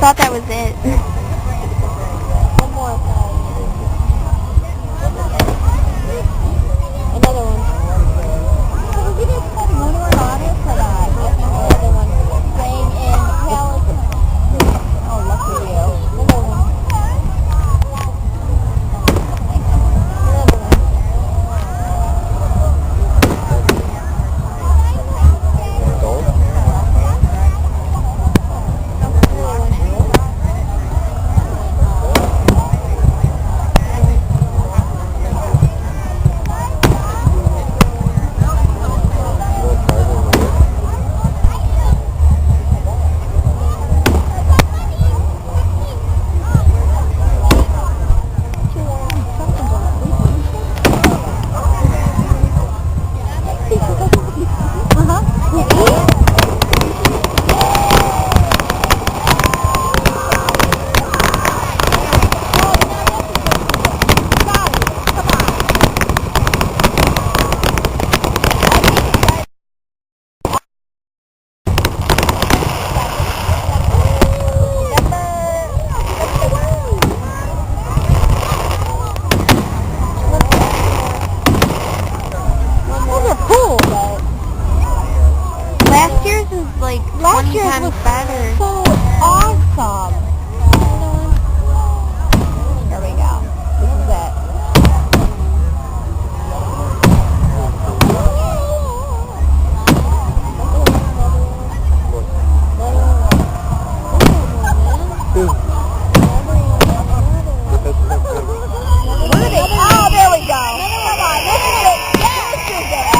thought that was it. One more. Another one. We just had one more honor for that. Another one. Playing in Palatine. Oh, lucky you. Another one. Another one. Gold? Last year's is like 20 times better. So awesome. Here we go. This is it. Where are they? Oh, there we go. Come on, this is it. This is it.